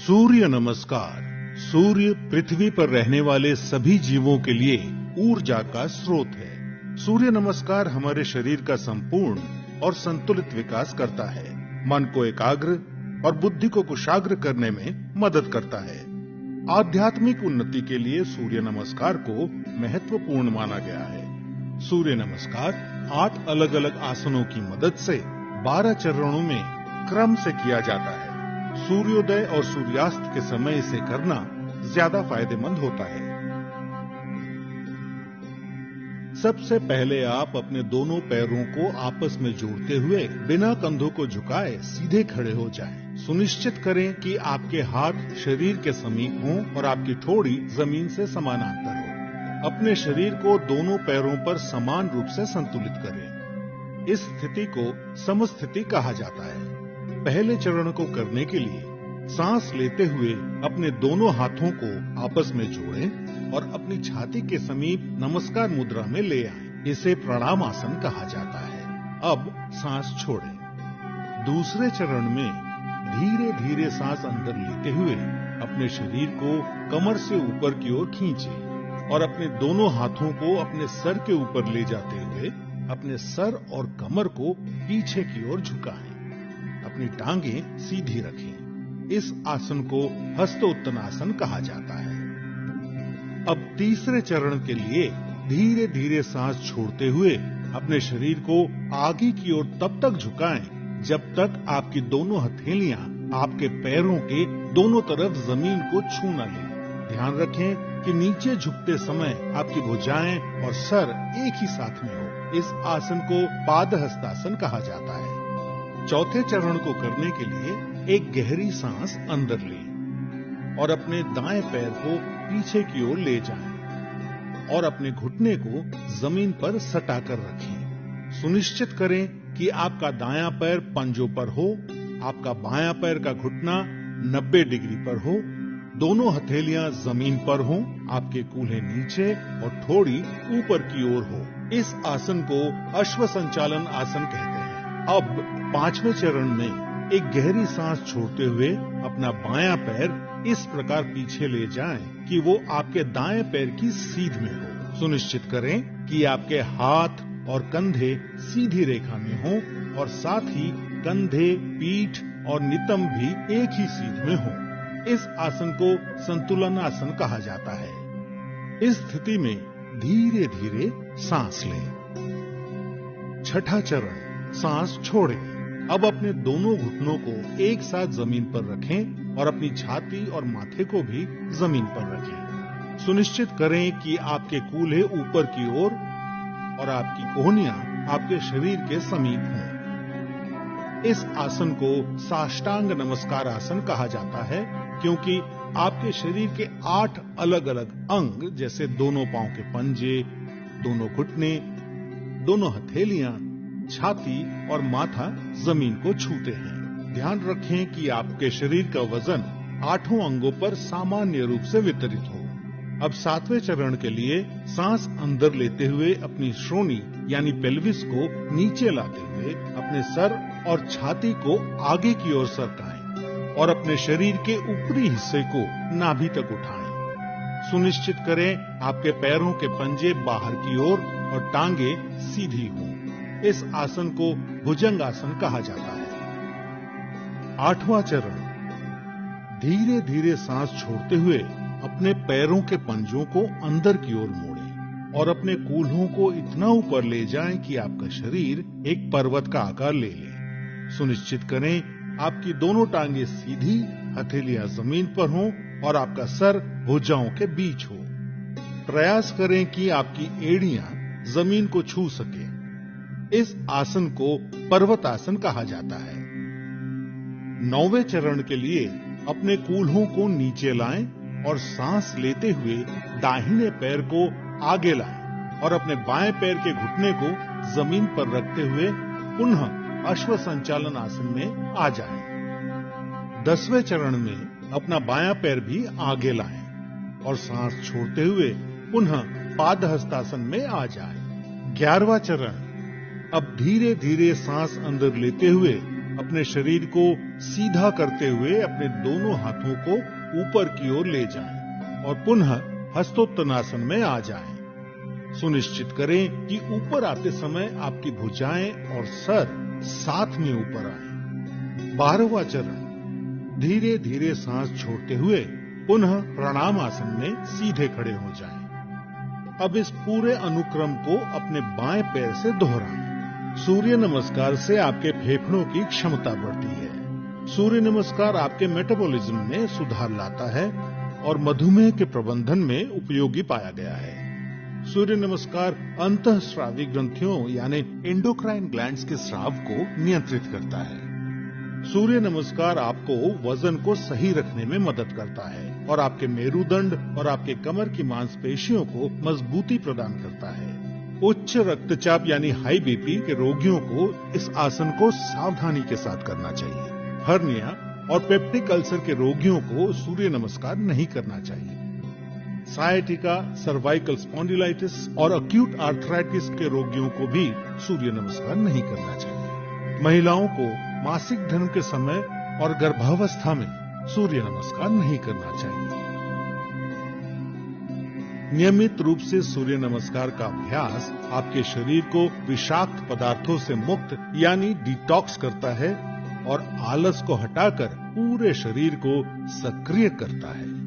सूर्य नमस्कार। सूर्य पृथ्वी पर रहने वाले सभी जीवों के लिए ऊर्जा का स्रोत है। सूर्य नमस्कार हमारे शरीर का संपूर्ण और संतुलित विकास करता है, मन को एकाग्र और बुद्धि को कुशाग्र करने में मदद करता है। आध्यात्मिक उन्नति के लिए सूर्य नमस्कार को महत्वपूर्ण माना गया है। सूर्य नमस्कार 8 अलग अलग आसनों की मदद से 12 चरणों में क्रम से किया जाता है। सूर्योदय और सूर्यास्त के समय इसे करना ज्यादा फायदेमंद होता है। सबसे पहले आप अपने दोनों पैरों को आपस में जोड़ते हुए बिना कंधों को झुकाए सीधे खड़े हो जाएं। सुनिश्चित करें कि आपके हाथ शरीर के समीप हों और आपकी ठोड़ी जमीन से समानांतर हो। अपने शरीर को दोनों पैरों पर समान रूप से संतुलित करें। इस स्थिति को समस्थिति कहा जाता है। पहले चरण को करने के लिए सांस लेते हुए अपने दोनों हाथों को आपस में जोड़ें और अपनी छाती के समीप नमस्कार मुद्रा में ले आएं। इसे प्रणाम आसन कहा जाता है। अब सांस छोड़ें। दूसरे चरण में धीरे धीरे सांस अंदर लेते हुए अपने शरीर को कमर से ऊपर की ओर खींचें और अपने दोनों हाथों को अपने सर के ऊपर ले जाते हुए अपने सर और कमर को पीछे की ओर झुकाएं। अपनी टांगें सीधी रखें। इस आसन को हस्तोत्तनासन कहा जाता है। अब तीसरे चरण के लिए धीरे धीरे सांस छोड़ते हुए अपने शरीर को आगे की ओर तब तक झुकाएं जब तक आपकी दोनों हथेलियां आपके पैरों के दोनों तरफ जमीन को छू न लें। ध्यान रखें कि नीचे झुकते समय आपकी भुजाएं और सर एक ही साथ में हो। इस आसन को पादहस्तासन कहा जाता है। चौथे चरण को करने के लिए एक गहरी सांस अंदर लें और अपने दाएं पैर को पीछे की ओर ले जाएं और अपने घुटने को जमीन पर सटाकर रखें। सुनिश्चित करें कि आपका दायां पैर पंजों पर हो, आपका बायां पैर का घुटना 90 डिग्री पर हो, दोनों हथेलियां जमीन पर हों, आपके कूल्हे नीचे और ठोड़ी ऊपर की ओर हो। इस आसन को अश्व संचालन आसन कहते हैं। अब पांचवें चरण में एक गहरी सांस छोड़ते हुए अपना बायां पैर इस प्रकार पीछे ले जाएं कि वो आपके दाएं पैर की सीध में हो। सुनिश्चित करें कि आपके हाथ और कंधे सीधी रेखा में हों और साथ ही कंधे, पीठ और नितंब भी एक ही सीध में हों। इस आसन को संतुलन आसन कहा जाता है। इस स्थिति में धीरे धीरे सांस लें। छठा चरण, सांस छोड़ें। अब अपने दोनों घुटनों को एक साथ जमीन पर रखें और अपनी छाती और माथे को भी जमीन पर रखें। सुनिश्चित करें कि आपके कूल्हे ऊपर की ओर और आपकी कोहनियां आपके शरीर के समीप हों। इस आसन को साष्टांग नमस्कार आसन कहा जाता है क्योंकि आपके शरीर के 8 अलग अलग अंग जैसे दोनों पांव के पंजे, दोनों घुटने, दोनों हथेलियां, छाती और माथा जमीन को छूते हैं। ध्यान रखें कि आपके शरीर का वजन 8 अंगों पर सामान्य रूप से वितरित हो। अब 7वें चरण के लिए सांस अंदर लेते हुए अपनी श्रोणी यानी पेल्विस को नीचे लाते हुए अपने सर और छाती को आगे की ओर सरकाएं और अपने शरीर के ऊपरी हिस्से को नाभि तक उठाएं। सुनिश्चित करें आपके पैरों के पंजे बाहर की ओर और टांगे सीधी हों। इस आसन को भुजंग आसन कहा जाता है। 8वां चरण, धीरे धीरे सांस छोड़ते हुए अपने पैरों के पंजों को अंदर की ओर मोड़ें और अपने कूल्हों को इतना ऊपर ले जाएं कि आपका शरीर एक पर्वत का आकार ले ले। सुनिश्चित करें आपकी दोनों टांगे सीधी, हथेलियां जमीन पर हों और आपका सर भुजाओं के बीच हो। प्रयास करें कि आपकी एड़ियां जमीन को छू सके। इस आसन को पर्वत आसन कहा जाता है। 9वें चरण के लिए अपने कूल्हों को नीचे लाएं और सांस लेते हुए दाहिने पैर को आगे लाएं और अपने बाएं पैर के घुटने को जमीन पर रखते हुए पुनः अश्व संचालन आसन में आ जाएं। 10वें चरण में अपना बायां पैर भी आगे लाएं और सांस छोड़ते हुए पुनः पादहस्तासन में आ जाएं। 11वां चरण, अब धीरे धीरे सांस अंदर लेते हुए अपने शरीर को सीधा करते हुए अपने दोनों हाथों को ऊपर की ओर ले जाएं और पुनः हस्तोत्तनासन में आ जाएं। सुनिश्चित करें कि ऊपर आते समय आपकी भुजाएं और सर साथ में ऊपर आए। 12वां चरण, धीरे धीरे सांस छोड़ते हुए पुनः प्रणाम आसन में सीधे खड़े हो जाएं। अब इस पूरे अनुक्रम को अपने बाएं पैर से दोहराएं। सूर्य नमस्कार से आपके फेफड़ों की क्षमता बढ़ती है। सूर्य नमस्कार आपके मेटाबॉलिज्म में सुधार लाता है और मधुमेह के प्रबंधन में उपयोगी पाया गया है। सूर्य नमस्कार अंतःस्रावी ग्रंथियों यानी एंडोक्राइन ग्लैंड्स के स्राव को नियंत्रित करता है। सूर्य नमस्कार आपको वजन को सही रखने में मदद करता है और आपके मेरुदंड और आपके कमर की मांसपेशियों को मजबूती प्रदान करता है। उच्च रक्तचाप यानी हाई बीपी के रोगियों को इस आसन को सावधानी के साथ करना चाहिए। हर्निया और पेप्टिक अल्सर के रोगियों को सूर्य नमस्कार नहीं करना चाहिए। सायटिका, सर्वाइकल स्पॉन्डिलाइटिस और अक्यूट आर्थराइटिस के रोगियों को भी सूर्य नमस्कार नहीं करना चाहिए। महिलाओं को मासिक धर्म के समय और गर्भावस्था में सूर्य नमस्कार नहीं करना चाहिए। नियमित रूप से सूर्य नमस्कार का अभ्यास आपके शरीर को विषाक्त पदार्थों से मुक्त यानी डिटॉक्स करता है और आलस को हटाकर पूरे शरीर को सक्रिय करता है।